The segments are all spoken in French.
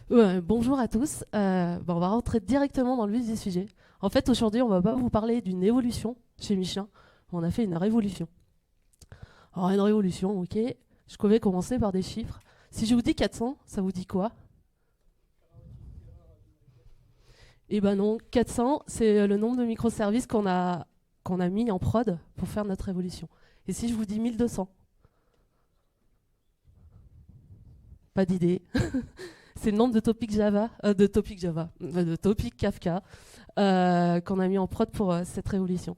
Ouais, bonjour à tous. On va rentrer directement dans le vif du sujet. En fait, aujourd'hui, on va pas vous parler d'une évolution chez Michelin. On a fait une révolution. Alors, une révolution, ok. Je vais commencer par des chiffres. Si je vous dis 400, ça vous dit quoi? Eh ben non, 400, c'est le nombre de microservices qu'on a mis en prod pour faire notre révolution. Et si je vous dis 1200, pas d'idée. C'est le nombre de topics Java, de topics Kafka qu'on a mis en prod pour cette révolution.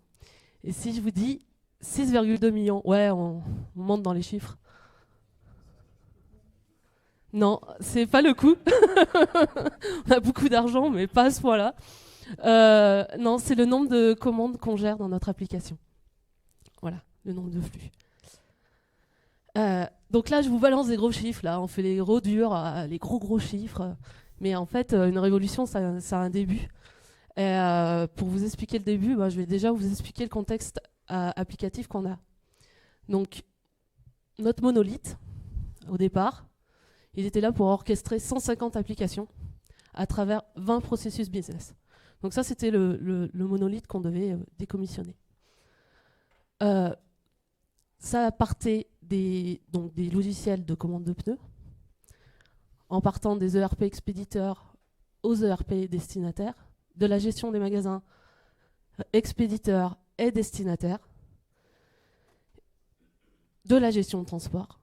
Et si je vous dis 6,2 millions, ouais, on monte dans les chiffres. Non, c'est pas le coût. On a beaucoup d'argent, mais pas à ce point-là. Non, c'est le nombre de commandes qu'on gère dans notre application. Voilà, le nombre de flux. Donc là, je vous balance des gros chiffres. Là, on fait les gros durs, les gros chiffres. Mais en fait, une révolution, ça a un début. Et pour vous expliquer le début, je vais déjà vous expliquer le contexte applicatif qu'on a. Donc, notre monolithe, au départ, il était là pour orchestrer 150 applications à travers 20 processus business. Donc ça, c'était le monolithe qu'on devait décommissionner. Ça partait donc des logiciels de commande de pneus, en partant des ERP expéditeurs aux ERP destinataires, de la gestion des magasins expéditeurs et destinataires, de la gestion de transport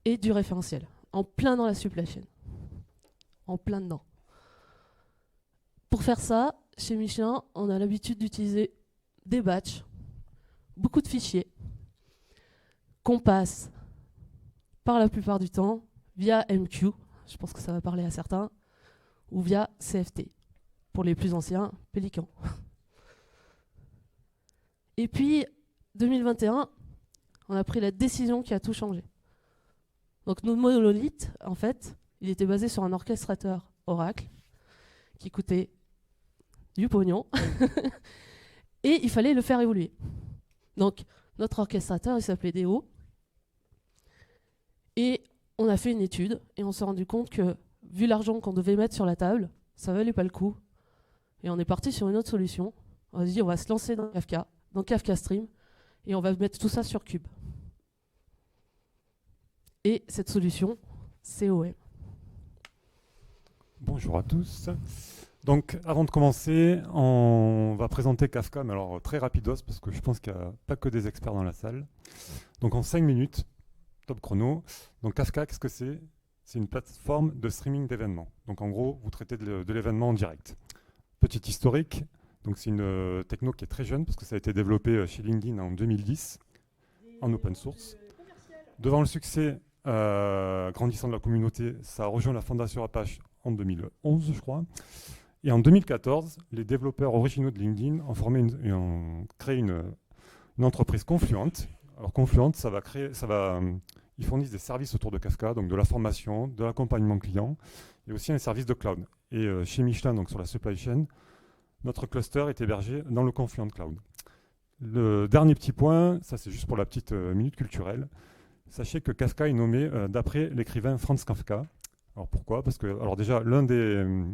et du référentiel, en plein dans la supply chain, en plein dedans. Pour faire ça, chez Michelin, on a l'habitude d'utiliser des batchs, beaucoup de fichiers, qu'on passe par la plupart du temps via MQ, je pense que ça va parler à certains, ou via CFT, pour les plus anciens, Pélican. Et puis, 2021, on a pris la décision qui a tout changé. Donc notre monolithe, en fait, il était basé sur un orchestrateur Oracle qui coûtait du pognon et il fallait le faire évoluer. Donc notre orchestrateur, il s'appelait Deo et on a fait une étude et on s'est rendu compte que vu l'argent qu'on devait mettre sur la table, ça valait pas le coup et on est parti sur une autre solution. On a dit on va se lancer dans Kafka Stream et on va mettre tout ça sur Cube. Et cette solution, c'est OM. Bonjour à tous. Donc, avant de commencer, on va présenter Kafka, mais alors très rapidos, parce que je pense qu'il n'y a pas que des experts dans la salle. Donc, en 5 minutes, top chrono. Donc, Kafka, qu'est-ce que c'est? C'est une plateforme de streaming d'événements. Donc, en gros, vous traitez de l'événement en direct. Petit historique. Donc, c'est une techno qui est très jeune, parce que ça a été développé chez LinkedIn en 2010, en open source. Devant le succès grandissant de la communauté, ça a rejoint la fondation Apache en 2011, je crois. Et en 2014, les développeurs originaux de LinkedIn ont créé une entreprise Confluent. Alors Confluent, ils fournissent des services autour de Kafka, donc de la formation, de l'accompagnement client, et aussi un service de cloud. Et chez Michelin, donc sur la supply chain, notre cluster est hébergé dans le Confluent Cloud. Le dernier petit point, ça c'est juste pour la petite minute culturelle. Sachez que Kafka est nommé d'après l'écrivain Franz Kafka. Alors pourquoi? Parce que, alors déjà, l'un des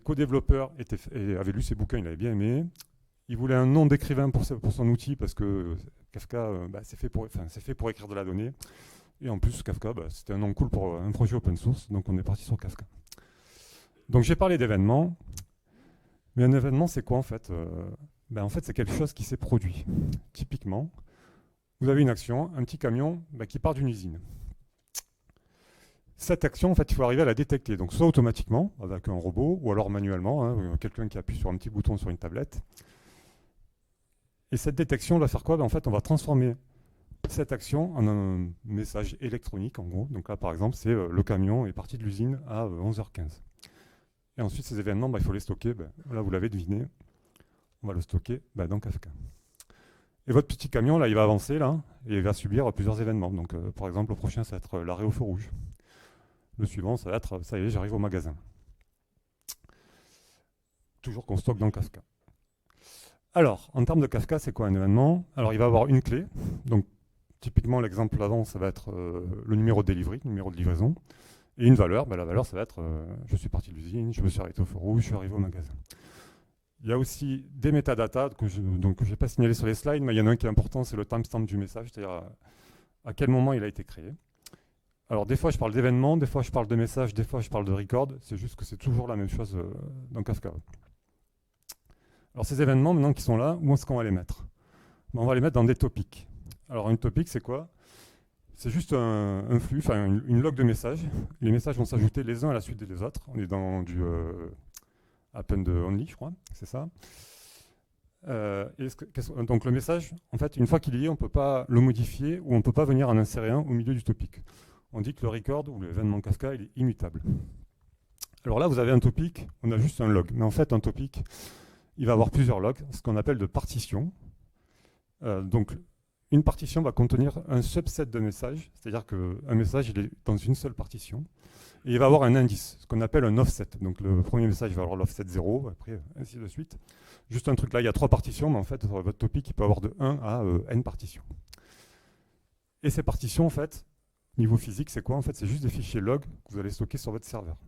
co-développeurs avait lu ses bouquins, il avait bien aimé. Il voulait un nom d'écrivain pour son outil parce que Kafka, c'est fait pour écrire de la donnée. Et en plus, Kafka, c'était un nom cool pour un projet open source, donc on est parti sur Kafka. Donc j'ai parlé d'événements, mais un événement, c'est quoi en fait? En fait, c'est quelque chose qui s'est produit. Typiquement, vous avez une action, un petit camion qui part d'une usine. Cette action, en fait, il faut arriver à la détecter. Donc, soit automatiquement, avec un robot, ou alors manuellement, quelqu'un qui appuie sur un petit bouton sur une tablette. Et cette détection va faire quoi? En fait, on va transformer cette action en un message électronique, en gros. Donc là, par exemple, c'est le camion est parti de l'usine à 11h15. Et ensuite, ces événements, il faut les stocker. Là, vous l'avez deviné. On va le stocker dans Kafka. Et votre petit camion, là, il va avancer, là, et il va subir plusieurs événements. Donc, par exemple, le prochain, ça va être l'arrêt au feu rouge. Le suivant, ça va être, ça y est, j'arrive au magasin. Toujours qu'on stocke dans Kafka. Alors, en termes de Kafka, c'est quoi un événement? Alors, il va avoir une clé. Donc, typiquement, l'exemple avant, ça va être le numéro de delivery, numéro de livraison. Et une valeur, la valeur, ça va être je suis parti de l'usine, je me suis arrêté au feu rouge, je suis arrivé au magasin. Il y a aussi des métadatas que je n'ai pas signalé sur les slides, mais il y en a un qui est important, c'est le timestamp du message, c'est-à-dire à quel moment il a été créé. Alors des fois je parle d'événements, des fois je parle de messages, des fois je parle de record, c'est juste que c'est toujours la même chose dans Kafka. Alors ces événements maintenant qui sont là, où est-ce qu'on va les mettre? On va les mettre dans des topics. Alors une topic c'est quoi? C'est juste un flux, enfin une log de messages. Les messages vont s'ajouter les uns à la suite des autres. On est dans du append only, je crois, c'est ça. Donc le message, en fait, une fois qu'il y est, on ne peut pas le modifier ou on ne peut pas venir en insérer un au milieu du topic. On dit que le record ou l'événement Kafka, il est immutable. Alors là, vous avez un topic, on a juste un log. Mais en fait, un topic, il va avoir plusieurs logs, ce qu'on appelle de partitions. Donc, une partition va contenir un subset de messages, c'est-à-dire qu'un message, il est dans une seule partition. Et il va avoir un indice, ce qu'on appelle un offset. Donc le premier message va avoir l'offset 0, après ainsi de suite. Juste un truc là, il y a 3 partitions, mais en fait, votre topic, il peut avoir de 1 à n partitions. Et ces partitions, en fait, niveau physique, c'est quoi? En fait, c'est juste des fichiers log que vous allez stocker sur votre serveur.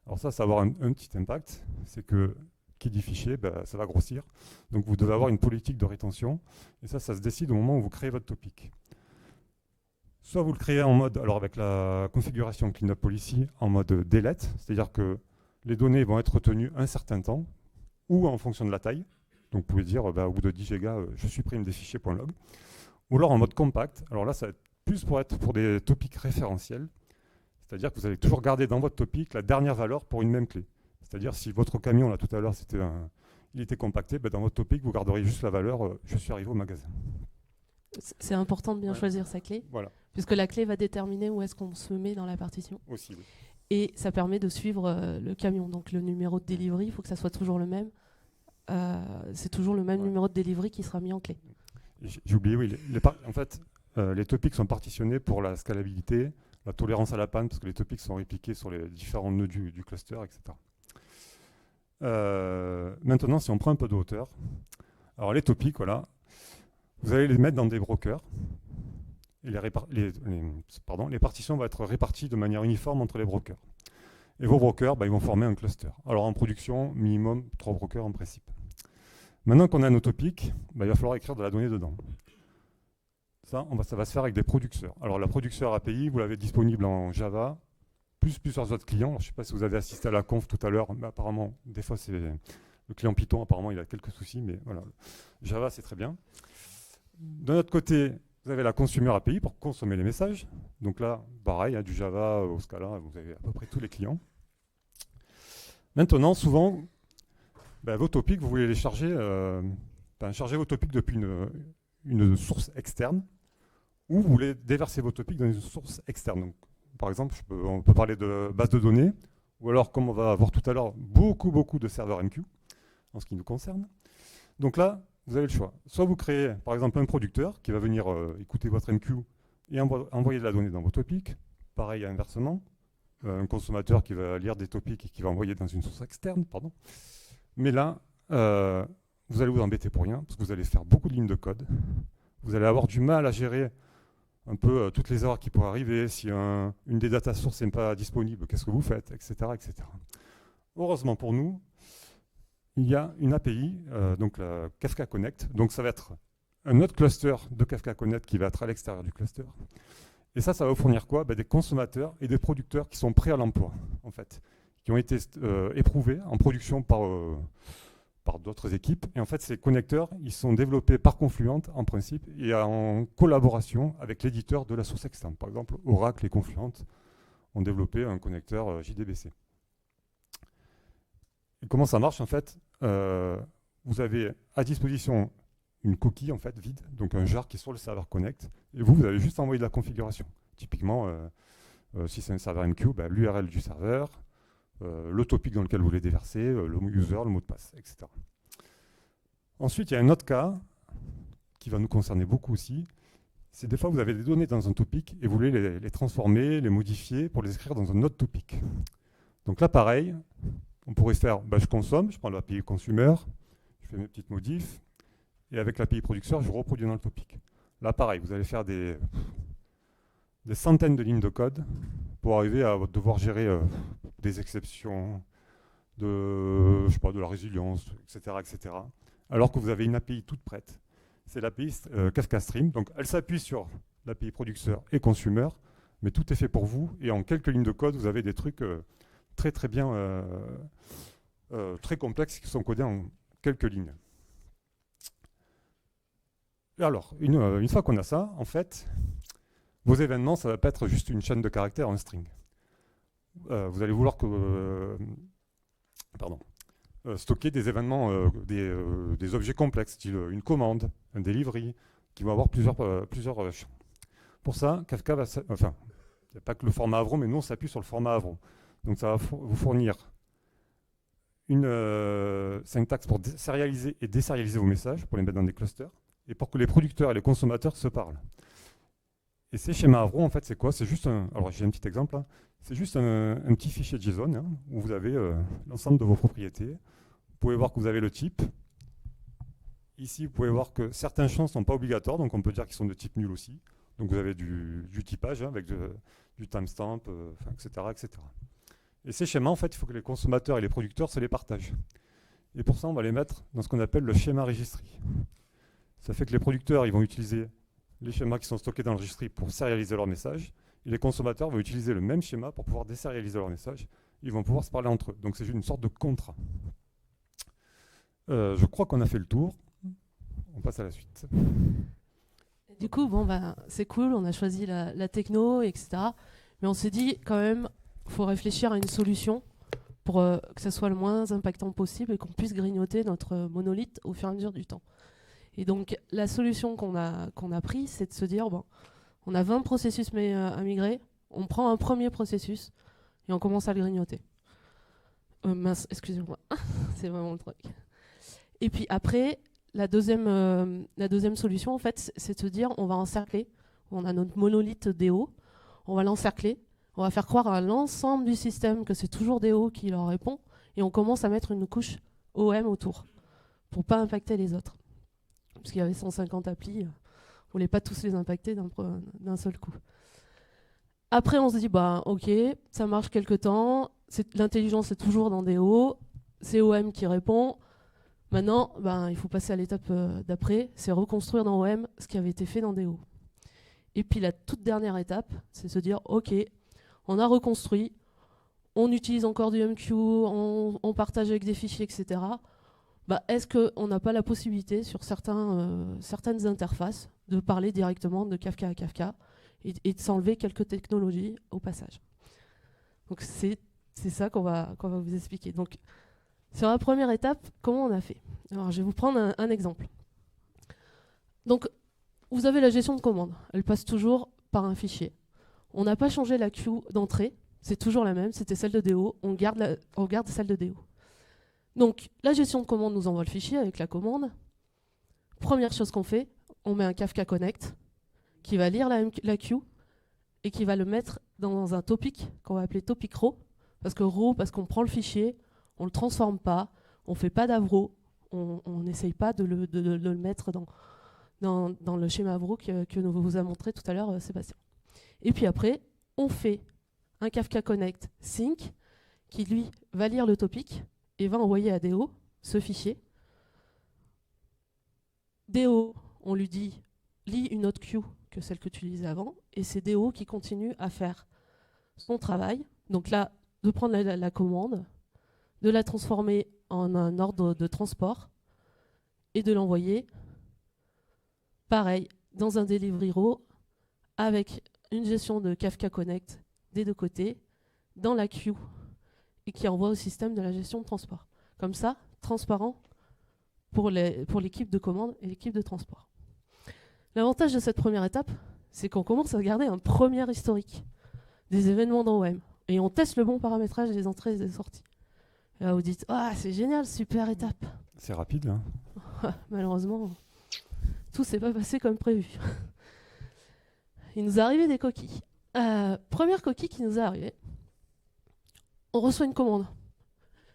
Alors ça va avoir un petit impact, c'est que qui dit fichier, ça va grossir. Donc vous devez avoir une politique de rétention, et ça se décide au moment où vous créez votre topic. Soit vous le créez en mode, alors avec la configuration cleanup policy, en mode delete, c'est-à-dire que les données vont être retenues un certain temps, ou en fonction de la taille. Donc vous pouvez dire, au bout de 10 gigas, je supprime des fichiers .log. Ou alors en mode compact, alors là ça va être plus pour des topics référentiels, c'est-à-dire que vous allez toujours garder dans votre topic la dernière valeur pour une même clé. C'est-à-dire si votre camion, là tout à l'heure, il était compacté, dans votre topic, vous garderiez juste la valeur je suis arrivé au magasin. C'est important de bien choisir sa clé, puisque la clé va déterminer où est-ce qu'on se met dans la partition. Aussi, oui. Et ça permet de suivre le camion. Donc le numéro de delivery, il faut que ça soit toujours le même. C'est toujours le même numéro de delivery qui sera mis en clé. J'ai oublié, oui. En fait, les topics sont partitionnés pour la scalabilité, la tolérance à la panne, parce que les topics sont répliqués sur les différents nœuds du cluster, etc. Maintenant, si on prend un peu de hauteur, alors les topics, voilà, vous allez les mettre dans des brokers. Et les partitions vont être réparties de manière uniforme entre les brokers. Et vos brokers, ils vont former un cluster. Alors en production, minimum 3 brokers en principe. Maintenant qu'on a nos topics, il va falloir écrire de la donnée dedans. Ça va se faire avec des producteurs. Alors la producteur API, vous l'avez disponible en Java, plus plusieurs autres clients. Alors, je ne sais pas si vous avez assisté à la conf tout à l'heure, mais apparemment, des fois, c'est le client Python, apparemment, il a quelques soucis, mais voilà. Java, c'est très bien. De notre côté, vous avez la Consumer API pour consommer les messages. Donc là, pareil, du Java au Scala, vous avez à peu près tous les clients. Maintenant, souvent, vos topics, vous voulez les charger, charger vos topics depuis une source externe, ou vous voulez déverser vos topics dans une source externe. Donc, par exemple, on peut parler de base de données, ou alors, comme on va voir tout à l'heure, beaucoup de serveurs MQ, en ce qui nous concerne. Donc là, vous avez le choix. Soit vous créez, par exemple, un producteur qui va venir écouter votre MQ et envoyer de la donnée dans vos topics. Pareil, inversement. Un consommateur qui va lire des topics et qui va envoyer dans une source externe, pardon. Mais là, vous allez vous embêter pour rien, parce que vous allez faire beaucoup de lignes de code. Vous allez avoir du mal à gérer un peu toutes les erreurs qui pourraient arriver. Si une des data sources n'est pas disponible, qu'est-ce que vous faites, etc., etc. Heureusement pour nous, il y a une API, donc la Kafka Connect. Donc ça va être un autre cluster de Kafka Connect qui va être à l'extérieur du cluster. Et ça va vous fournir quoi? Des consommateurs et des producteurs qui sont prêts à l'emploi, en fait, qui ont été éprouvés en production par d'autres équipes. Et en fait, ces connecteurs, ils sont développés par Confluent, en principe, et en collaboration avec l'éditeur de la source externe. Par exemple, Oracle et Confluent ont développé un connecteur JDBC. Et comment ça marche, en fait? Vous avez à disposition une coquille, en fait, vide, donc un jar qui est sur le serveur Connect, et vous avez juste envoyé de la configuration. Typiquement, si c'est un serveur MQ, l'URL du serveur, le topic dans lequel vous voulez déverser, le user, le mot de passe, etc. Ensuite, il y a un autre cas qui va nous concerner beaucoup aussi. C'est des fois, vous avez des données dans un topic et vous voulez les transformer, les modifier pour les écrire dans un autre topic. Donc là, pareil, on pourrait faire, je consomme, je prends l'API consumer, je fais mes petites modifs, et avec l'API producteur, je reproduis dans le topic. Là, pareil, vous allez faire des des centaines de lignes de code pour arriver à devoir gérer des exceptions, je sais pas, de la résilience, etc., etc. Alors que vous avez une API toute prête. C'est l'API Kafka Stream. Donc elle s'appuie sur l'API producteur et consumer, mais tout est fait pour vous. Et en quelques lignes de code, vous avez des trucs très très bien, très complexes qui sont codés en quelques lignes. Et alors, une fois qu'on a ça, en fait, vos événements, ça ne va pas être juste une chaîne de caractères, un string. Vous allez vouloir stocker des événements, des objets complexes, style une commande, un delivery, qui vont avoir plusieurs champs. Pour ça, Kafka va... Enfin, il n'y a pas que le format Avro, mais nous, on s'appuie sur le format Avro. Donc ça va vous fournir une syntaxe pour sérialiser et désérialiser vos messages, pour les mettre dans des clusters, et pour que les producteurs et les consommateurs se parlent. Et ces schémas Avro, en fait, c'est quoi? C'est juste alors, j'ai un petit exemple, hein. C'est juste un petit fichier JSON, hein, où vous avez l'ensemble de vos propriétés. Vous pouvez voir que vous avez le type. Ici, vous pouvez voir que certains champs ne sont pas obligatoires, donc on peut dire qu'ils sont de type nul aussi. Donc vous avez du typage, hein, avec du timestamp, etc., etc. Et ces schémas, en fait, il faut que les consommateurs et les producteurs se les partagent. Et pour ça, on va les mettre dans ce qu'on appelle le schéma registry. Ça fait que les producteurs, ils vont utiliser les schémas qui sont stockés dans le registry pour sérialiser leurs messages, et les consommateurs vont utiliser le même schéma pour pouvoir désérialiser leurs messages. Ils vont pouvoir se parler entre eux. Donc c'est une sorte de contrat. Je crois qu'on a fait le tour. On passe à la suite. Du coup, bon, c'est cool, on a choisi la techno, etc. Mais on s'est dit quand même, il faut réfléchir à une solution pour que ça soit le moins impactant possible et qu'on puisse grignoter notre monolithe au fur et à mesure du temps. Et donc, la solution qu'on a prise, c'est de se dire, bon, on a 20 processus à migrer, on prend un premier processus et on commence à le grignoter. Mince, excusez-moi, c'est vraiment le truc. Et puis après, la deuxième solution, en fait, c'est de se dire, on va encercler, on a notre monolithe DO, on va l'encercler, on va faire croire à l'ensemble du système que c'est toujours DO qui leur répond, et on commence à mettre une couche OM autour, pour ne pas impacter les autres. Parce qu'il y avait 150 applis, on ne voulait pas tous les impacter d'un seul coup. Après, on se dit, ok, ça marche quelque temps, l'intelligence est toujours dans DO, c'est OM qui répond. Maintenant, il faut passer à l'étape d'après, c'est reconstruire dans OM ce qui avait été fait dans DO. Et puis la toute dernière étape, c'est se dire, ok, on a reconstruit, on utilise encore du MQ, on partage avec des fichiers, etc. Est-ce qu'on n'a pas la possibilité sur certaines interfaces de parler directement de Kafka à Kafka et de s'enlever quelques technologies au passage? Donc c'est ça qu'on va vous expliquer. Donc, sur la première étape, comment on a fait? Alors, je vais vous prendre un exemple. Donc, vous avez la gestion de commande. Elle passe toujours par un fichier. On n'a pas changé la queue d'entrée. C'est toujours la même. C'était celle de DO. On garde celle de DO. Donc, la gestion de commande nous envoie le fichier avec la commande. Première chose qu'on fait, on met un Kafka Connect qui va lire la queue et qui va le mettre dans un topic qu'on va appeler topic row. Parce qu'on prend le fichier, on ne le transforme pas, on ne fait pas d'avro, on n'essaye pas de le mettre dans le schéma avro que nous vous a montré tout à l'heure Sébastien. Et puis après, on fait un Kafka Connect sync qui lui va lire le topic et va envoyer à DO ce fichier. DO, on lui dit, lis une autre queue que celle que tu lisais avant, et c'est DO qui continue à faire son travail. Donc là, de prendre la commande, de la transformer en un ordre de transport, et de l'envoyer, pareil, dans un delivery row, avec une gestion de Kafka Connect des deux côtés, dans la queue, et qui envoie au système de la gestion de transport. Comme ça, transparent pour l'équipe de commande et l'équipe de transport. L'avantage de cette première étape, c'est qu'on commence à garder un premier historique des événements dans OM. Et on teste le bon paramétrage des entrées et des sorties. Et là, vous dites, c'est génial, super étape. C'est rapide, hein. Malheureusement, tout s'est pas passé comme prévu. Il nous est arrivé des coquilles. Première coquille qui nous est arrivée, on reçoit une commande.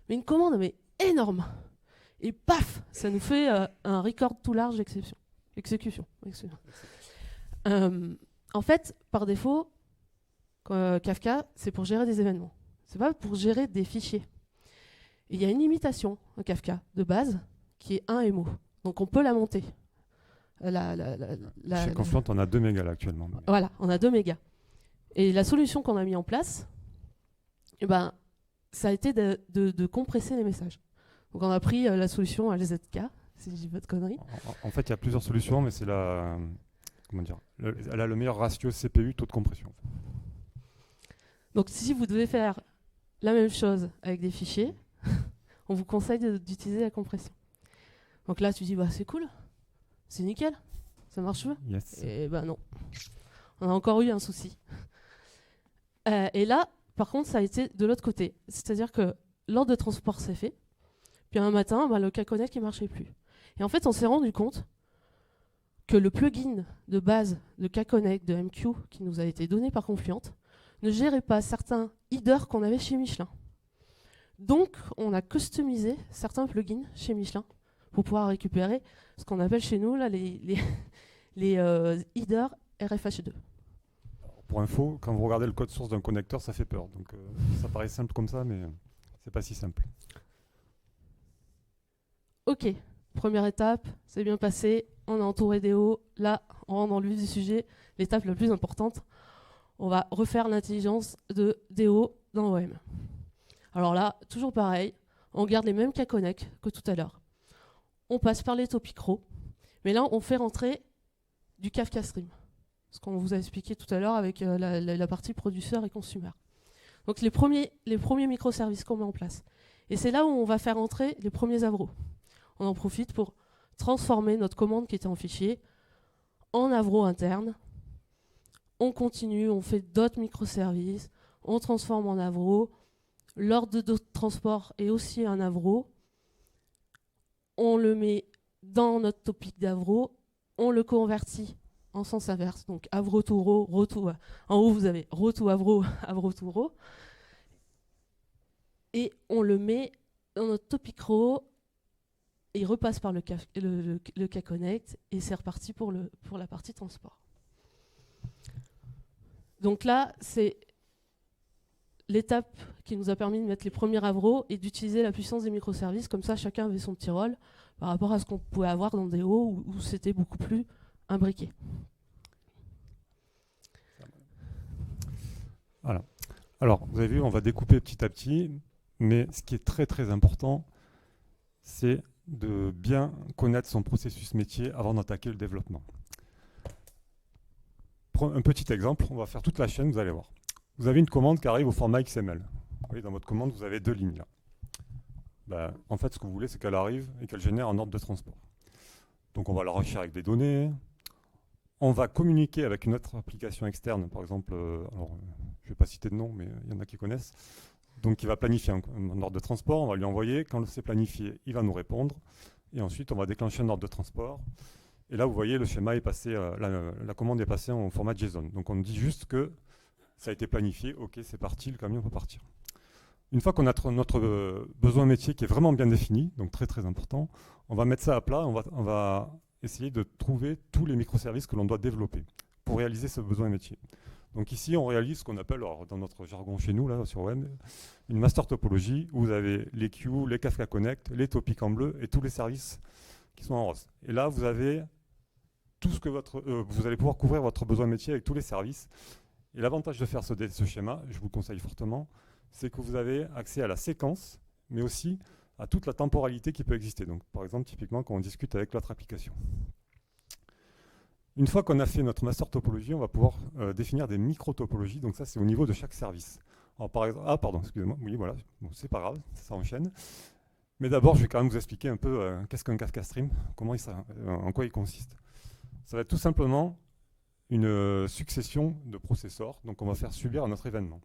Mais une commande, énorme. Et paf, ça nous fait un record tout large exécution. En fait, par défaut, Kafka, c'est pour gérer des événements. C'est pas pour gérer des fichiers. Et il y a une limitation en Kafka de base qui est 1 MO. Donc on peut la monter. Chez Confluent, on a 2 mégas là, actuellement. Voilà, on a 2 mégas. Et la solution qu'on a mis en place, eh ben, ça a été de compresser les messages. Donc on a pris la solution LZK, si je dis pas de conneries. En fait, il y a plusieurs solutions, mais c'est elle a le meilleur ratio CPU taux de compression. Donc si vous devez faire la même chose avec des fichiers, on vous conseille d'utiliser la compression. Donc là, tu dis, bah, c'est cool, c'est nickel, ça marche bien. Yes. Et ben non, on a encore eu un souci. Et là, par contre, ça a été de l'autre côté. C'est-à-dire que l'ordre de transport s'est fait, puis un matin, le K-Connect ne marchait plus. Et en fait, on s'est rendu compte que le plugin de base de K-Connect, de MQ, qui nous a été donné par Confluent, ne gérait pas certains headers qu'on avait chez Michelin. Donc, on a customisé certains plugins chez Michelin pour pouvoir récupérer ce qu'on appelle chez nous là, les headers RFH2. Pour info, quand vous regardez le code source d'un connecteur, ça fait peur. Donc, ça paraît simple comme ça, mais c'est pas si simple. Ok, première étape, c'est bien passé. On a entouré des hauts. Là, on rentre dans le vif du sujet. L'étape la plus importante, on va refaire l'intelligence de DO dans OM. Alors là, toujours pareil, on garde les mêmes K-Connect que tout à l'heure. On passe par les topic rows, mais là, on fait rentrer du Kafka Stream. Ce qu'on vous a expliqué tout à l'heure avec la partie producteur et consumer. Donc les premiers microservices qu'on met en place. Et c'est là où on va faire entrer les premiers Avro. On en profite pour transformer notre commande qui était en fichier en Avro interne. On continue, on fait d'autres microservices, on transforme en Avro. L'ordre de transport est aussi un Avro. On le met dans notre topic d'Avro. On le convertit en sens inverse. Donc Avro to Row, Row to... En haut, vous avez Row to Avro, Avro to Row. Et on le met dans notre topic row. Et il repasse par le K-Connect. Et c'est reparti pour la partie transport. Donc là, c'est l'étape qui nous a permis de mettre les premiers Avro et d'utiliser la puissance des microservices. Comme ça, chacun avait son petit rôle par rapport à ce qu'on pouvait avoir dans des hauts où c'était beaucoup plus imbriqué. Voilà. Alors, vous avez vu, on va découper petit à petit, mais ce qui est très très important, c'est de bien connaître son processus métier avant d'attaquer le développement. Un petit exemple, on va faire toute la chaîne, vous allez voir. Vous avez une commande qui arrive au format XML. Vous voyez, dans votre commande, vous avez 2 lignes là. En fait, ce que vous voulez, c'est qu'elle arrive et qu'elle génère un ordre de transport. Donc, on va l'enrichir avec des données. On va communiquer avec une autre application externe, par exemple, alors, je ne vais pas citer de nom, mais il y en a qui connaissent. Donc, il va planifier un ordre de transport. On va lui envoyer. Quand c'est planifié, il va nous répondre. Et ensuite, on va déclencher un ordre de transport. Et là, vous voyez, le schéma est passé, la commande est passée en format JSON. Donc, on dit juste que ça a été planifié. OK, c'est parti, le camion peut partir. Une fois qu'on a notre besoin métier qui est vraiment bien défini, donc très très important, on va mettre ça à plat. On va essayer de trouver tous les microservices que l'on doit développer pour réaliser ce besoin métier. Donc ici, on réalise ce qu'on appelle, alors, dans notre jargon chez nous, là, sur Web, une master topologie où vous avez les queues, les Kafka Connect, les topics en bleu et tous les services qui sont en rose. Et là, vous avez tout ce que vous allez pouvoir couvrir votre besoin métier avec tous les services. Et l'avantage de faire ce schéma, je vous le conseille fortement, c'est que vous avez accès à la séquence, mais aussi à toute la temporalité qui peut exister. Donc, par exemple, typiquement, quand on discute avec l'autre application. Une fois qu'on a fait notre master topologie, on va pouvoir définir des micro-topologies. Donc ça, c'est au niveau de chaque service. Alors, par exemple, pardon, excusez-moi. Oui, voilà, bon, c'est pas grave, ça enchaîne. Mais d'abord, je vais quand même vous expliquer un peu qu'est-ce qu'un Kafka Stream, en quoi il consiste. Ça va être tout simplement une succession de processeurs, donc on va faire subir à notre événement.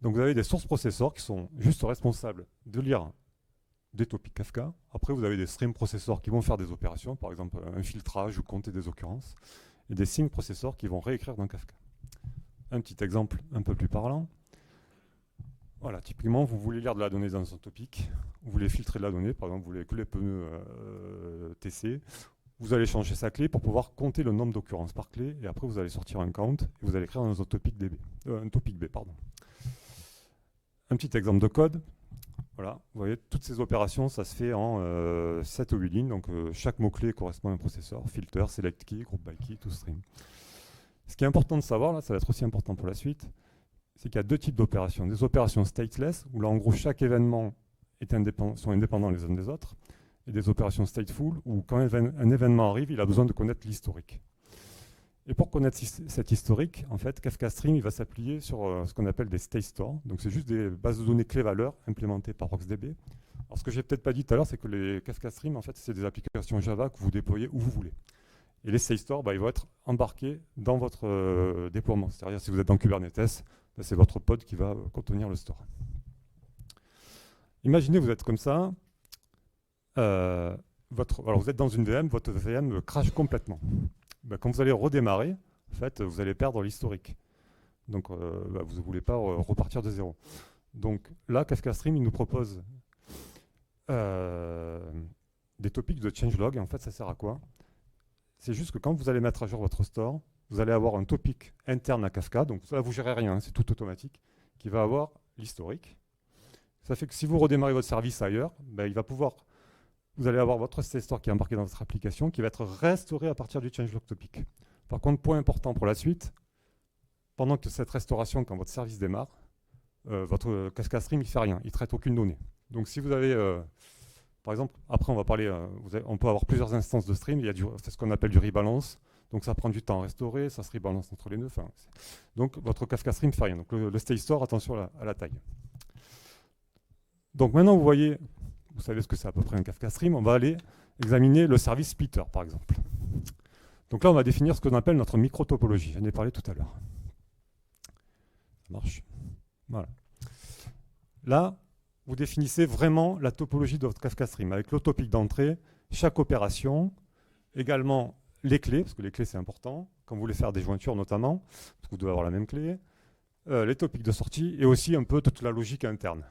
Donc vous avez des sources processeurs qui sont juste responsables de lire des topics Kafka. Après, vous avez des stream processors qui vont faire des opérations, par exemple un filtrage ou compter des occurrences, et des sync processors qui vont réécrire dans Kafka. Un petit exemple un peu plus parlant. Voilà, typiquement, vous voulez lire de la donnée dans un topic, vous voulez filtrer de la donnée, par exemple, vous voulez que les pneus TC, vous allez changer sa clé pour pouvoir compter le nombre d'occurrences par clé, et après vous allez sortir un count, et vous allez écrire un topic B. Pardon. Un petit exemple de code. Voilà, vous voyez, toutes ces opérations, ça se fait en 7 ou 8 lignes, donc chaque mot-clé correspond à un processeur, filter, select key, group by key, toString. Ce qui est important de savoir, là, ça va être aussi important pour la suite, c'est qu'il y a deux types d'opérations. Des opérations stateless, où là, en gros, chaque événement sont indépendants les uns des autres, et des opérations stateful, où quand un événement arrive, il a besoin de connaître l'historique. Et pour connaître cet historique, en fait, Kafka Stream il va s'appuyer sur ce qu'on appelle des state stores. Donc c'est juste des bases de données clés-valeurs implémentées par RocksDB. Alors ce que j'ai peut-être pas dit tout à l'heure, c'est que les Kafka Stream, en fait, c'est des applications Java que vous déployez où vous voulez. Et les state stores, ils vont être embarqués dans votre déploiement. C'est-à-dire si vous êtes dans Kubernetes, c'est votre pod qui va contenir le store. Imaginez vous êtes comme ça. Alors vous êtes dans une VM, votre VM crache complètement. Quand vous allez redémarrer, en fait, vous allez perdre l'historique. Donc, vous ne voulez pas repartir de zéro. Donc là, Kafka Stream, il nous propose des topics de changelog. Et en fait, ça sert à quoi? C'est juste que quand vous allez mettre à jour votre store, vous allez avoir un topic interne à Kafka. Donc là, vous ne gérez rien, c'est tout automatique, qui va avoir l'historique. Ça fait que si vous redémarrez votre service ailleurs, il va pouvoir... Vous allez avoir votre state store qui est embarqué dans votre application qui va être restauré à partir du changelog topic. Par contre, point important pour la suite, pendant que cette restauration, quand votre service démarre, votre Kafka Stream, il ne fait rien, il ne traite aucune donnée. Donc si vous avez, par exemple, après on va parler, on peut avoir plusieurs instances de stream, c'est ce qu'on appelle du rebalance, donc ça prend du temps à restaurer, ça se rebalance entre les deux. Donc votre Kafka Stream ne fait rien. Donc le state store, attention à la taille. Donc maintenant vous voyez... Vous savez ce que c'est à peu près un Kafka Stream. On va aller examiner le service splitter, par exemple. Donc là, on va définir ce qu'on appelle notre micro-topologie. J'en ai parlé tout à l'heure. Ça marche. Voilà. Là, vous définissez vraiment la topologie de votre Kafka Stream, avec le topic d'entrée, chaque opération, également les clés, parce que les clés, c'est important, quand vous voulez faire des jointures notamment, parce que vous devez avoir la même clé, les topics de sortie, et aussi un peu toute la logique interne.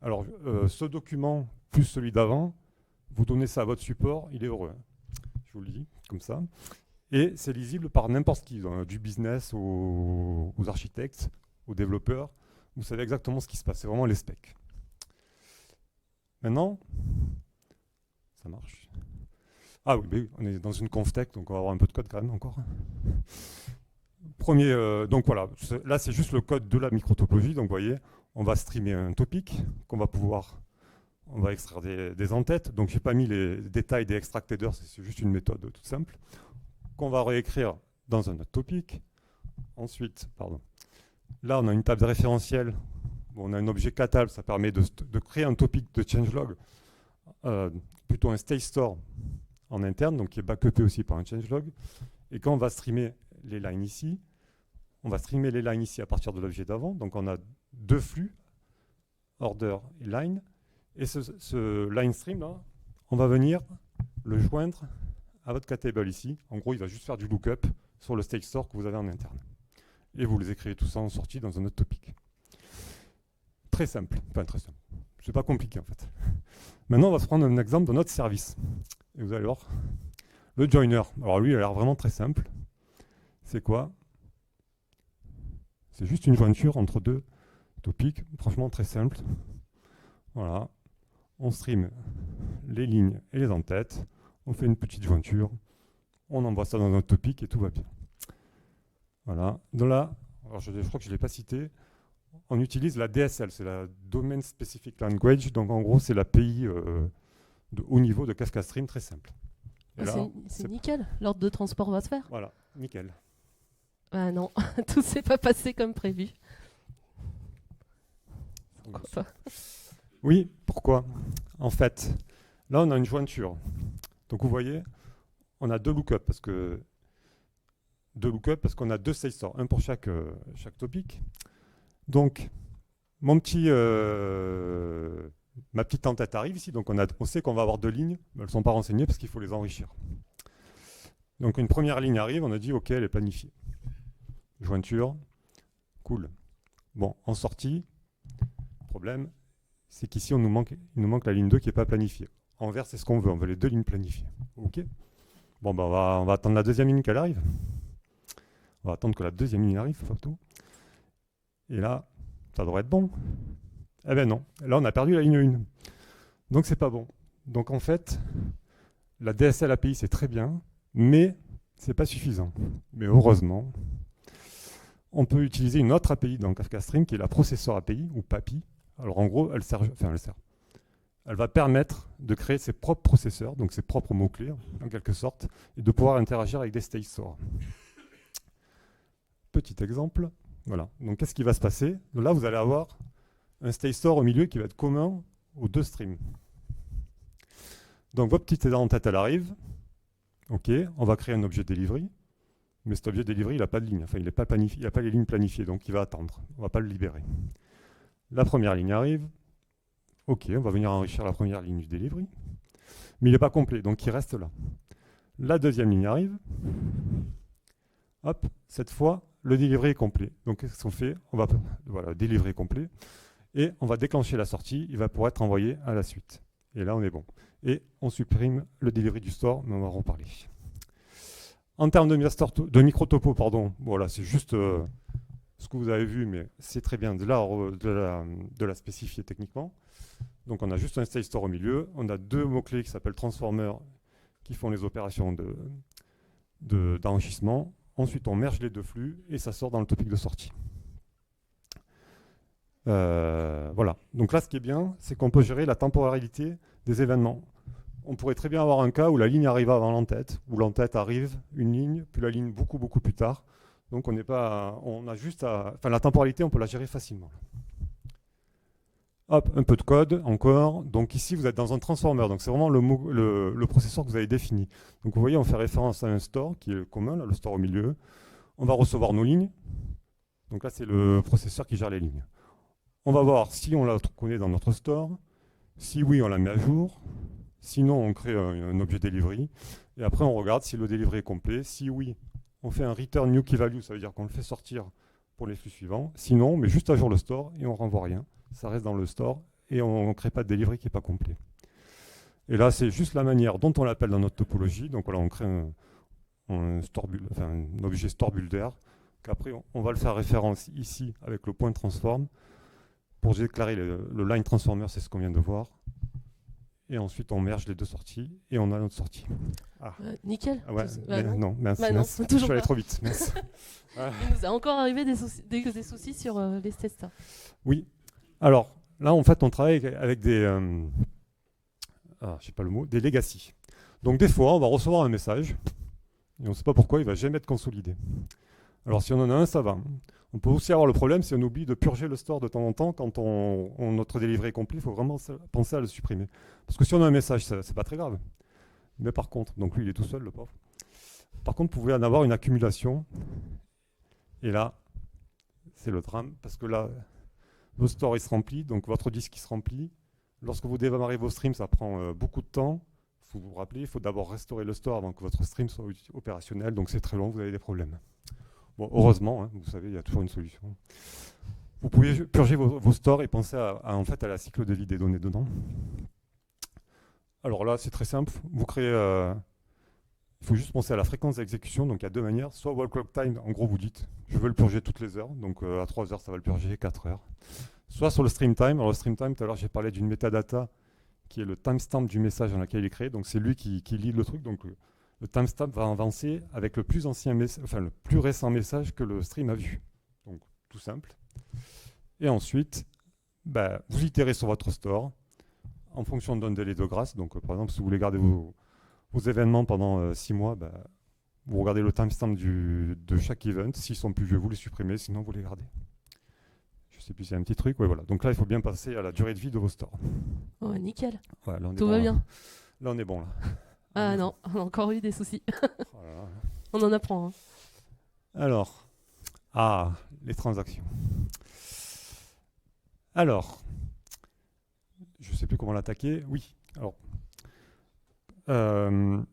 Alors, ce document, plus celui d'avant, vous donnez ça à votre support, il est heureux. Je vous le dis, comme ça. Et c'est lisible par n'importe qui, du business aux architectes, aux développeurs. Vous savez exactement ce qui se passe, c'est vraiment les specs. Maintenant, ça marche. Ah oui, on est dans une conftech, donc on va avoir un peu de code quand même encore. Donc voilà, là c'est juste le code de la microtopologie, donc vous voyez, on va streamer un topic qu'on va pouvoir... On va extraire des entêtes. Donc, je n'ai pas mis les détails des extract headers, c'est juste une méthode toute simple, qu'on va réécrire dans un autre topic. Ensuite, là, on a une table de référentiel. Bon, on a un objet catable, ça permet de créer un topic de changelog, plutôt un state store en interne, donc qui est backupé aussi par un changelog. Et quand on va streamer les lines ici, on va streamer les lines ici à partir de l'objet d'avant. Donc, on a deux flux, order et line. Et ce line stream, là, on va venir le joindre à votre catable ici. En gros, il va juste faire du lookup sur le state store que vous avez en interne. Et vous les écrivez tout ça en sortie dans un autre topic. Très simple. Enfin, très simple. C'est pas compliqué, en fait. Maintenant, on va se prendre un exemple de notre service. Et vous allez voir. Le joiner. Alors lui, il a l'air vraiment très simple. C'est quoi? C'est juste une jointure entre deux topics. Franchement, très simple. Voilà. On stream les lignes et les entêtes, on fait une petite jointure, on envoie ça dans notre topic et tout va bien. Voilà. Donc là, alors je crois que je ne l'ai pas cité, on utilise la DSL, c'est la Domain Specific Language, donc en gros c'est l'API de haut niveau de Kafka Stream, très simple. C'est nickel, l'ordre de transport va se faire. Voilà, nickel. Ah non, tout s'est pas passé comme prévu. Pourquoi pas? Oui, pourquoi? En fait, là, on a une jointure. Donc, vous voyez, on a deux lookups parce qu'on a deux state stores, un pour chaque topic. Donc, ma petite entête arrive ici. Donc, on sait qu'on va avoir deux lignes, mais elles ne sont pas renseignées parce qu'il faut les enrichir. Donc, une première ligne arrive, on a dit, OK, elle est planifiée. Jointure, cool. Bon, en sortie, problème, c'est qu'ici, il nous manque la ligne 2 qui n'est pas planifiée. En vert, c'est ce qu'on veut. On veut les deux lignes planifiées. OK. Bon, bah, on va attendre la deuxième ligne qu'elle arrive. On va attendre que la deuxième ligne arrive, surtout. Et là, ça devrait être bon. Eh ben non, là on a perdu la ligne 1. Donc c'est pas bon. Donc en fait, la DSL API c'est très bien, mais c'est pas suffisant. Mais heureusement, on peut utiliser une autre API dans Kafka Stream qui est la Processor API ou PAPI. Alors en gros, elle va permettre de créer ses propres processeurs, donc ses propres mots-clés en quelque sorte, et de pouvoir interagir avec des state stores. Petit exemple, voilà. Donc qu'est-ce qui va se passer? Là, vous allez avoir un state store au milieu qui va être commun aux deux streams. Donc votre petite en tête, elle arrive. Ok, on va créer un objet delivery. Mais cet objet delivery, il n'a pas de ligne. Enfin, il n'a pas les lignes planifiées, donc il va attendre. On ne va pas le libérer. La première ligne arrive. Ok, on va venir enrichir la première ligne du delivery. Mais il n'est pas complet, donc il reste là. La deuxième ligne arrive. Hop, cette fois, le delivery est complet. Donc qu'est-ce qu'on fait? On va delivery complet. Et on va déclencher la sortie. Il va pouvoir être envoyé à la suite. Et là, on est bon. Et on supprime le delivery du store, mais on va en reparler. En termes de micro-topo, voilà, c'est juste ce que vous avez vu, mais c'est très bien de la spécifier techniquement. Donc on a juste un state store au milieu, on a deux mots-clés qui s'appellent transformer qui font les opérations d'enrichissement. Ensuite, on merge les deux flux et ça sort dans le topic de sortie. Voilà. Donc là, ce qui est bien, c'est qu'on peut gérer la temporalité des événements. On pourrait très bien avoir un cas où la ligne arrive avant l'entête, où l'entête arrive, une ligne, puis la ligne beaucoup plus tard. Donc la temporalité, on peut la gérer facilement. Hop, un peu de code encore. Donc ici, vous êtes dans un transformer. Donc c'est vraiment le processeur que vous avez défini. Donc vous voyez, on fait référence à un store qui est commun, là, le store au milieu. On va recevoir nos lignes. Donc là, c'est le processeur qui gère les lignes. On va voir si on la connaît dans notre store. Si oui, on la met à jour. Sinon, on crée un objet delivery. Et après, on regarde si le delivery est complet. Si oui, on fait un return new key value. Ça veut dire qu'on le fait sortir pour les flux suivants. Sinon, on met juste à jour le store et on renvoie rien. Ça reste dans le store et on ne crée pas de delivery qui n'est pas complet. Et là, c'est juste la manière dont on l'appelle dans notre topologie. Donc voilà, on crée un objet store builder. Qu'après, on va le faire référence ici avec le point transform. Pour déclarer le line transformer, c'est ce qu'on vient de voir. Et ensuite, on merge les deux sorties et on a notre sortie. Ah. Nickel. Ah ouais, non, mince, toujours je suis allé trop vite. Mince. Il nous a encore arrivé des soucis sur les tests. Oui. Alors, là, en fait, on travaille avec des legacy. Donc, des fois, on va recevoir un message et on ne sait pas pourquoi il ne va jamais être consolidé. Alors, si on en a un, ça va. On peut aussi avoir le problème si on oublie de purger le store de temps en temps quand notre delivery est complet, il faut vraiment penser à le supprimer. Parce que si on a un message, c'est pas très grave. Mais par contre, donc lui il est tout seul, le pauvre. Par contre, vous pouvez en avoir une accumulation. Et là, c'est le drame, parce que là, vos stores il se remplit, donc votre disque il se remplit. Lorsque vous démarrez vos streams, ça prend beaucoup de temps. Il faut vous rappeler, il faut d'abord restaurer le store avant que votre stream soit opérationnel, donc c'est très long, vous avez des problèmes. Bon, heureusement, vous savez, il y a toujours une solution. Vous pouvez purger vos stores et penser en fait, à la cycle de vie des données dedans. Alors là, c'est très simple. Vous créez... il faut juste penser à la fréquence d'exécution. Donc il y a deux manières. Soit wall clock time, en gros, vous dites, je veux le purger toutes les heures. Donc à 3 heures, ça va le purger, 4 heures. Soit sur le stream time. Alors le stream time, tout à l'heure, j'ai parlé d'une metadata qui est le timestamp du message dans lequel il est créé. Donc c'est lui qui lit le truc. Donc le timestamp va avancer avec le plus récent message que le stream a vu. Donc, tout simple. Et ensuite, vous itérez sur votre store en fonction d'un délai de grâce. Donc, par exemple, si vous voulez garder vos événements pendant 6 mois, vous regardez le timestamp de chaque event. S'ils sont plus vieux, vous les supprimez, sinon vous les gardez. Je ne sais plus s'il y a un petit truc. Ouais, voilà. Donc là, il faut bien passer à la durée de vie de vos stores. Oh, nickel. Ouais, là, tout va bien. Là, on est bon. Là. Ah non, on a encore eu des soucis. Voilà. On en apprend. Alors, les transactions. Alors, je ne sais plus comment l'attaquer. Oui, alors,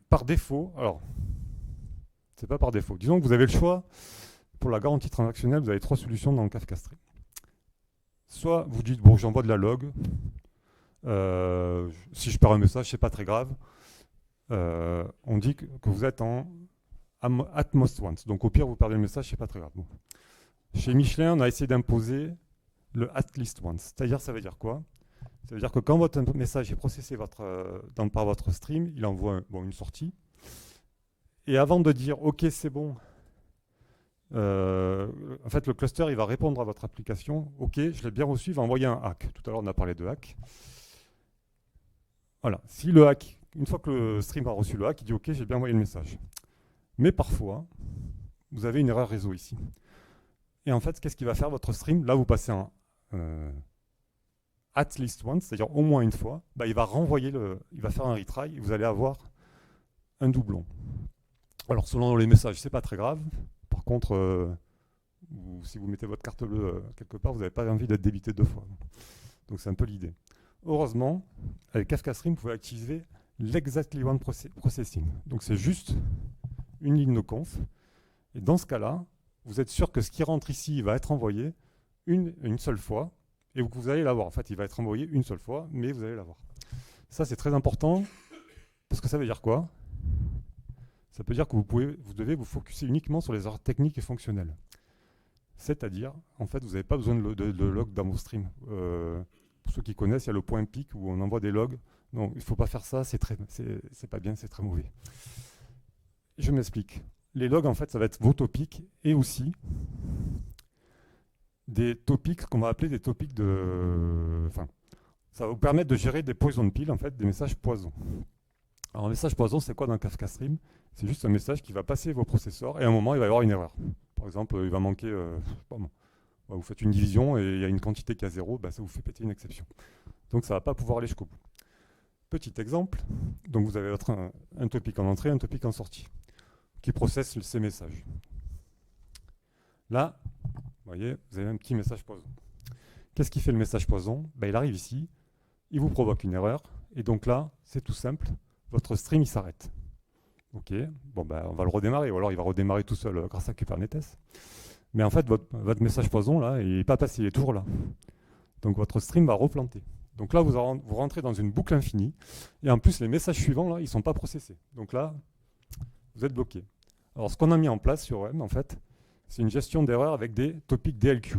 par défaut, c'est pas par défaut. Disons que vous avez le choix, pour la garantie transactionnelle, vous avez 3 solutions dans le Kafka Stream. Soit vous dites, j'envoie de la log. Si je perds un message, c'est pas très grave. on dit que vous êtes en at most once. Donc au pire, vous perdez le message, c'est pas très grave. Bon. Chez Michelin, on a essayé d'imposer le at least once. C'est-à-dire, ça veut dire quoi? Ça veut dire que quand votre message est processé par votre stream, il envoie une sortie. Et avant de dire OK, c'est bon, en fait, le cluster, il va répondre à votre application. OK, je l'ai bien reçu, il va envoyer un hack. Tout à l'heure, on a parlé de hack. Voilà. Si le hack, une fois que le stream a reçu le hack, il dit OK, j'ai bien envoyé le message. Mais parfois, vous avez une erreur réseau ici. Et en fait, qu'est-ce qu'il va faire votre stream? Là, vous passez en at least once, c'est-à-dire au moins une fois. Bah, il va faire un retry et vous allez avoir un doublon. Alors, selon les messages, c'est pas très grave. Par contre, si vous mettez votre carte bleue quelque part, vous n'avez pas envie d'être débité 2 fois. Donc, c'est un peu l'idée. Heureusement, avec Kafka Stream, vous pouvez activer l'exactly one processing. Donc, c'est juste une ligne de conf. Et dans ce cas-là, vous êtes sûr que ce qui rentre ici va être envoyé une seule fois. Et vous allez l'avoir. En fait, il va être envoyé une seule fois, mais vous allez l'avoir. Ça, c'est très important. Parce que ça veut dire quoi? Ça peut dire que vous devez vous focuser uniquement sur les erreurs techniques et fonctionnelles. C'est-à-dire, en fait, vous n'avez pas besoin de log dans vos streams. Pour ceux qui connaissent, il y a le point pic où on envoie des logs. Non, il ne faut pas faire ça, c'est pas bien, c'est très mauvais. Je m'explique. Les logs, en fait, ça va être vos topics et aussi des topics qu'on va appeler des topics de... Enfin, ça va vous permettre de gérer des poison pills, en fait, des messages poison. Alors, un message poison, c'est quoi dans Kafka Stream? C'est juste un message qui va passer vos processeurs et à un moment, il va y avoir une erreur. Par exemple, il va manquer... vous faites une division et il y a une quantité qui est à 0, bah, ça vous fait péter une exception. Donc, ça ne va pas pouvoir aller jusqu'au bout. Petit exemple. Donc, vous avez un topic en entrée, un topic en sortie qui processe ces messages. Là, vous voyez, vous avez un petit message poison. Qu'est-ce qui fait le message poison? Il arrive ici, il vous provoque une erreur, et donc là, c'est tout simple, votre stream, il s'arrête. Ok, on va le redémarrer, ou alors il va redémarrer tout seul grâce à Kubernetes. Mais en fait, votre message poison, là, il n'est pas passé, il est toujours là. Donc votre stream va replanter. Donc là, vous rentrez dans une boucle infinie, et en plus, les messages suivants, là, ils ne sont pas processés. Donc là, vous êtes bloqué. Alors, ce qu'on a mis en place sur OM, en fait, c'est une gestion d'erreur avec des topics DLQ.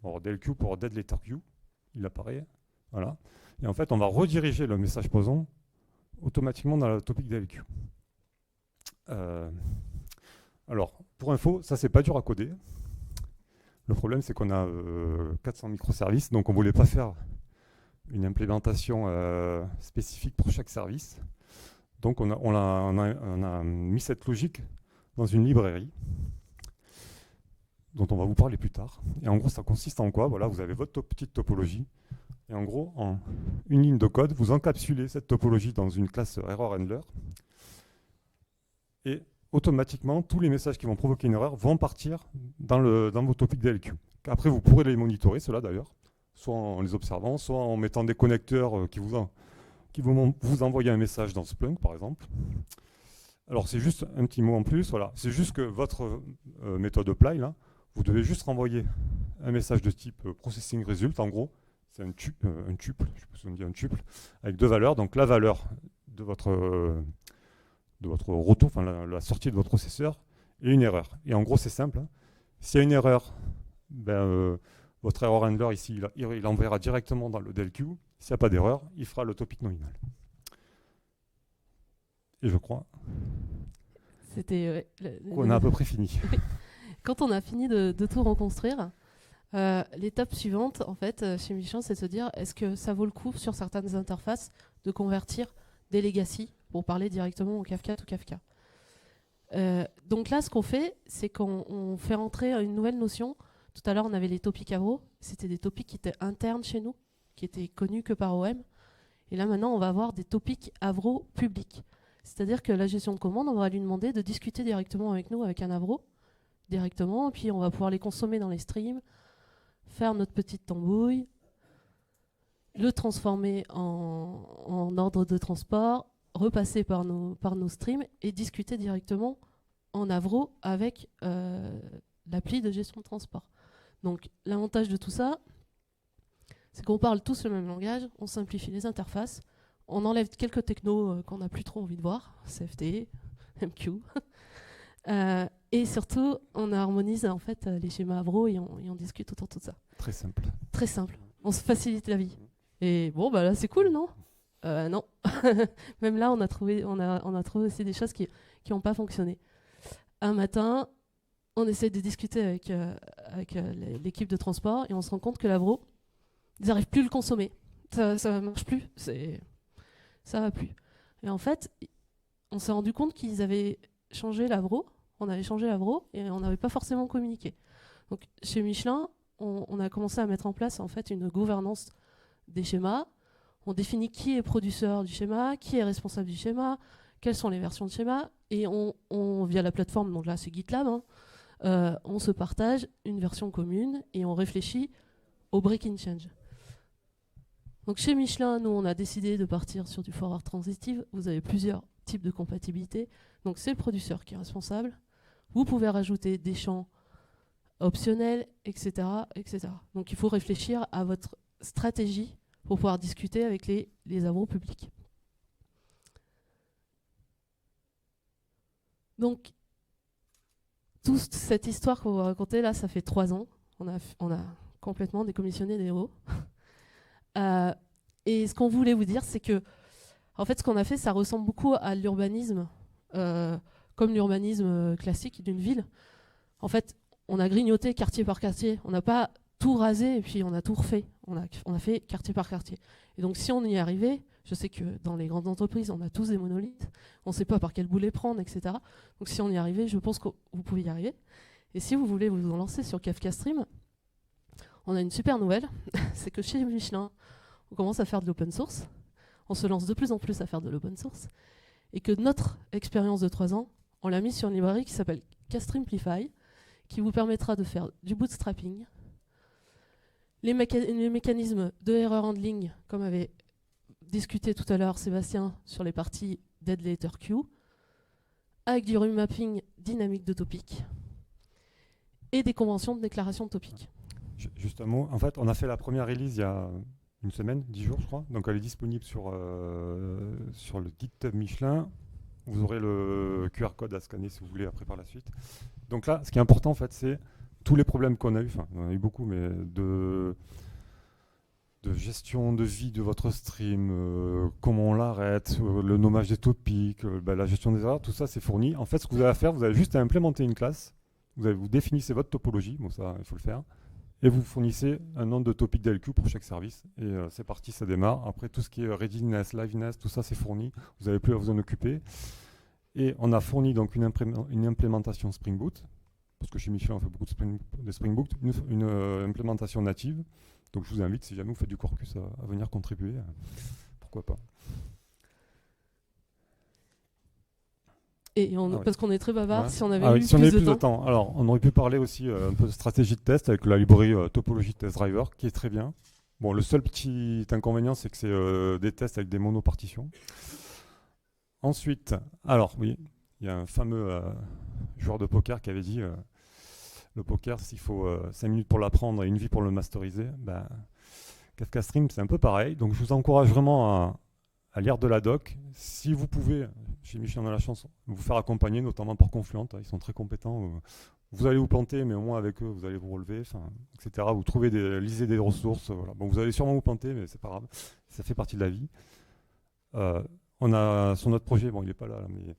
Alors, DLQ pour Dead Letter Queue, il apparaît. Voilà. Et en fait, on va rediriger le message poison automatiquement dans le topic DLQ. Alors, pour info, ça, c'est pas dur à coder. Le problème, c'est qu'on a 400 microservices, donc on ne voulait pas faire une implémentation spécifique pour chaque service. Donc, on a mis cette logique dans une librairie dont on va vous parler plus tard. Et en gros, ça consiste en quoi? Voilà, vous avez votre petite topologie. Et en gros, en une ligne de code, vous encapsulez cette topologie dans une classe error handler. Et automatiquement, tous les messages qui vont provoquer une erreur vont partir dans vos topics DLQ. Après, vous pourrez les monitorer, ceux-là d'ailleurs, soit en les observant, soit en mettant des connecteurs qui vont vous envoyer un message dans Splunk, par exemple. Alors, c'est juste un petit mot en plus. Voilà. C'est juste que votre méthode apply, là, vous devez juste renvoyer un message de type processing result. En gros, c'est un tuple, je ne sais pas si on dit un tuple, avec 2 valeurs. Donc, la valeur de votre retour, enfin la sortie de votre processeur, et une erreur. Et en gros, c'est simple. Hein. S'il y a une erreur, votre error handler ici, il enverra directement dans le DLQ. S'il n'y a pas d'erreur, il fera le topic nominal. Et je crois qu'on a à peu près fini. Quand on a fini de tout reconstruire, l'étape suivante, en fait, chez Michelin, c'est de se dire, est-ce que ça vaut le coup sur certaines interfaces de convertir des legacy pour parler directement au Kafka to Kafka. Donc là, ce qu'on fait, c'est qu'on fait rentrer une nouvelle notion. Tout à l'heure, on avait les topics Avro. C'était des topics qui étaient internes chez nous, qui étaient connus que par OM. Et là, maintenant, on va avoir des topics Avro publics. C'est-à-dire que la gestion de commande, on va lui demander de discuter directement avec nous, avec un Avro, directement, puis on va pouvoir les consommer dans les streams, faire notre petite tambouille, le transformer en ordre de transport, repasser par nos streams et discuter directement en Avro avec l'appli de gestion de transport. Donc l'avantage de tout ça, c'est qu'on parle tous le même langage, on simplifie les interfaces, on enlève quelques technos qu'on n'a plus trop envie de voir, CFT, MQ. Et surtout, on harmonise en fait les schémas Avro et on discute autour de tout ça. Très simple. Très simple. On se facilite la vie. Et bon, bah là, c'est cool, non? Non. Même là, on a trouvé aussi des choses qui n'ont pas fonctionné. Un matin, on essaie de discuter avec l'équipe de transport et on se rend compte que l'Avro, ils n'arrivent plus à le consommer. Ça ne marche plus. Ça va plus. Et en fait, on s'est rendu compte qu'ils avaient changé l'Avro. On avait changé l'Avro et on n'avait pas forcément communiqué. Donc, chez Michelin, on a commencé à mettre en place en fait une gouvernance des schémas. On définit qui est producteur du schéma, qui est responsable du schéma, quelles sont les versions de schéma, et via la plateforme, donc là c'est GitLab, on se partage une version commune et on réfléchit au break-in change. Donc chez Michelin, nous on a décidé de partir sur du forward transitive. Vous avez plusieurs types de compatibilité. Donc c'est le producteur qui est responsable. Vous pouvez rajouter des champs optionnels, etc., etc. Donc il faut réfléchir à votre stratégie pour pouvoir discuter avec les avros publics. Donc, toute cette histoire qu'on va raconter, là, ça fait 3 ans. On a complètement décommissionné des héros. Et ce qu'on voulait vous dire, c'est que, en fait, ce qu'on a fait, ça ressemble beaucoup à l'urbanisme, comme l'urbanisme classique d'une ville. En fait, on a grignoté quartier par quartier. On n'a pas tout rasé et puis on a tout refait. On a fait quartier par quartier. Et donc si on y est arrivé, je sais que dans les grandes entreprises, on a tous des monolithes, on ne sait pas par quel bout les prendre, etc. Donc si on y est arrivé, je pense que vous pouvez y arriver. Et si vous voulez vous en lancer sur Kafka Stream, on a une super nouvelle, c'est que chez Michelin, on commence à faire de l'open source, on se lance de plus en plus à faire de l'open source, et que notre expérience de 3 ans, on l'a mise sur une librairie qui s'appelle Kastreamplify, qui vous permettra de faire du bootstrapping, les mécanismes de error handling, comme avait discuté tout à l'heure Sébastien sur les parties dead letter queue, avec du remapping dynamique de topic et des conventions de déclaration de topic. Juste un mot. En fait, on a fait la première release il y a une semaine, 10 jours, je crois. Donc, elle est disponible sur le GitHub Michelin. Vous aurez le QR code à scanner si vous voulez après par la suite. Donc là, ce qui est important, en fait, c'est tous les problèmes qu'on a eu, enfin, on en a eu beaucoup, mais de gestion de vie de votre stream, comment on l'arrête, le nommage des topics, la gestion des erreurs, tout ça, c'est fourni. En fait, ce que vous avez à faire, vous avez juste à implémenter une classe. Vous définissez votre topologie, bon ça, il faut le faire. Et vous fournissez un nombre de topics DLQ pour chaque service. Et c'est parti, ça démarre. Après, tout ce qui est readiness, liveness, tout ça, c'est fourni. Vous n'avez plus à vous en occuper. Et on a fourni donc une implémentation Spring Boot. Parce que chez Michelin, on fait beaucoup de Spring Boot. Une implémentation native. Donc, je vous invite, si jamais vous faites du Quarkus, à venir contribuer. Pourquoi pas. Et parce qu'on est très bavard, ouais. Si on avait eu plus de temps. Alors, on aurait pu parler aussi un peu de stratégie de test avec la librairie Topology Test Driver, qui est très bien. Bon, le seul petit inconvénient, c'est que c'est des tests avec des monopartitions. Ensuite, alors oui, il y a un fameux joueur de poker qui avait dit le poker, s'il faut 5 minutes pour l'apprendre et 1 vie pour le masteriser, Kafka Stream, c'est un peu pareil. Donc, je vous encourage vraiment à lire de la doc. Si vous pouvez, chez Michelin on a la chance, vous faire accompagner, notamment par Confluent, ils sont très compétents. Vous allez vous planter, mais au moins avec eux, vous allez vous relever, etc. Vous lisez des ressources. Voilà. Bon, vous allez sûrement vous planter, mais c'est pas grave. Ça fait partie de la vie. On a, sur notre projet, bon, il n'est pas là, mais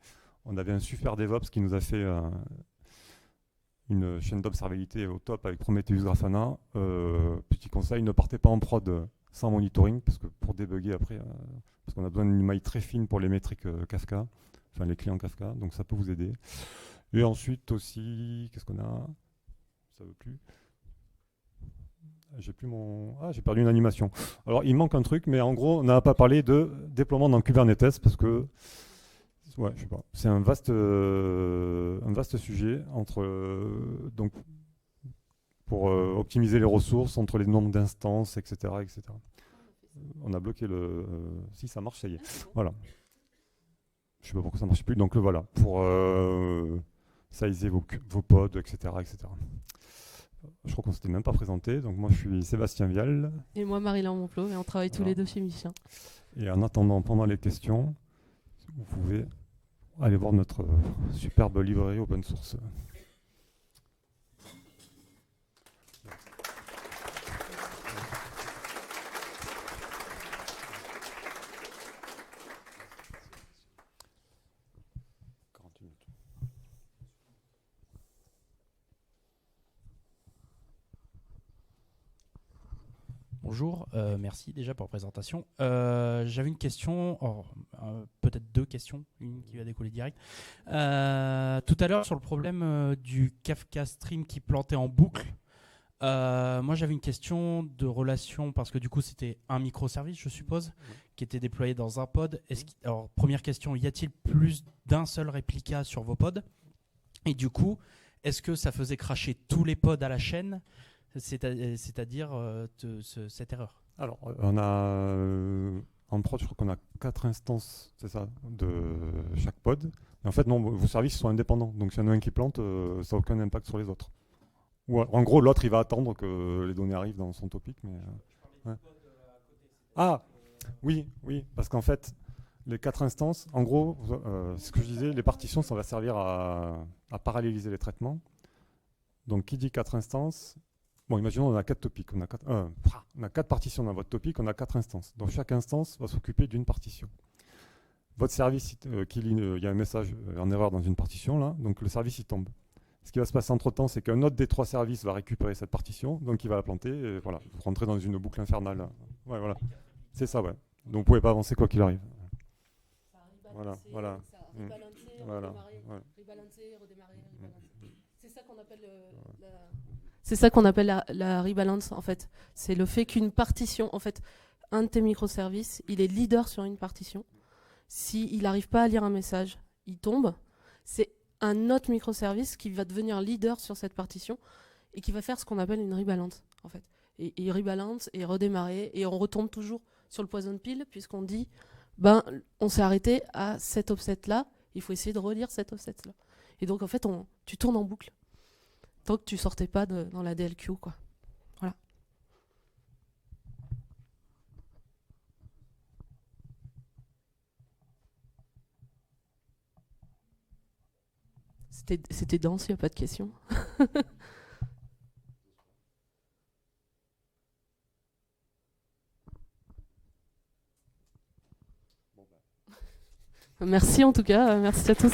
on avait un super DevOps qui nous a fait une chaîne d'observabilité au top avec Prometheus Grafana. Petit conseil, ne partez pas en prod sans monitoring, parce que pour débugger après, parce qu'on a besoin d'une maille très fine pour les métriques Kafka, enfin les clients Kafka, donc ça peut vous aider. Et ensuite aussi, qu'est-ce qu'on a? Ça veut plus. J'ai perdu une animation. Alors il manque un truc, mais en gros, on n'a pas parlé de déploiement dans Kubernetes, parce que ouais, je sais pas. C'est un vaste sujet donc pour optimiser les ressources entre les nombres d'instances, etc., etc. On a bloqué si ça marche, ça y est. Voilà. Je sais pas pourquoi ça marche plus. Donc voilà, pour sizer vos pods, etc., etc. Je crois qu'on s'était même pas présenté. Donc moi, je suis Sébastien Vial. Et moi, Marie-Laure Monplot, et on travaille tous les deux chez Michelin. Et en attendant, pendant les questions, vous pouvez aller voir notre superbe librairie open source. Bonjour, merci déjà pour la présentation. J'avais une question, peut-être deux questions, une qui va décoller direct. Tout à l'heure, sur le problème du Kafka Stream qui plantait en boucle, moi j'avais une question de relation, parce que du coup c'était un microservice, je suppose, qui était déployé dans un pod. Alors, première question, y a-t-il plus d'un seul réplica sur vos pods? Et du coup, est-ce que ça faisait cracher tous les pods à la chaîne? C'est-à-dire cette erreur. Alors, on a en prod, je crois qu'on a 4 instances, c'est ça, de chaque pod. Et en fait, non, vos services sont indépendants. Donc, s'il y en a un qui plante, ça n'a aucun impact sur les autres. Ou en gros, l'autre, il va attendre que les données arrivent dans son topic. Mais, ouais. Ah, oui, parce qu'en fait, les 4 instances, en gros, ce que je disais, les partitions, ça va servir à paralléliser les traitements. Donc, qui dit 4 instances? Bon, imaginons on a 4 topics, on a 4 partitions dans votre topic, on a 4 instances. Donc chaque instance va s'occuper d'une partition. Votre service, il y a un message en erreur dans une partition, là, donc le service il tombe. Ce qui va se passer entre-temps, c'est qu'un autre des 3 services va récupérer cette partition, donc il va la planter, et voilà, vous rentrez dans une boucle infernale. Ouais, voilà. C'est ça, ouais. Donc vous ne pouvez pas avancer quoi qu'il arrive. Voilà. Rebalancer, redémarrer. C'est ça qu'on appelle C'est ça qu'on appelle la rebalance, en fait. C'est le fait qu'une partition, en fait, un de tes microservices, il est leader sur une partition. S'il n'arrive pas à lire un message, il tombe. C'est un autre microservice qui va devenir leader sur cette partition et qui va faire ce qu'on appelle une rebalance, en fait. Et il rebalance et redémarrer, et on retombe toujours sur le poison pile, puisqu'on dit, on s'est arrêté à cet offset-là, il faut essayer de relire cet offset-là. Et donc, en fait, tu tournes en boucle. Tant que tu sortais pas dans la DLQ, quoi. Voilà. C'était dense, il n'y a pas de questions. Merci en tout cas, merci à tous.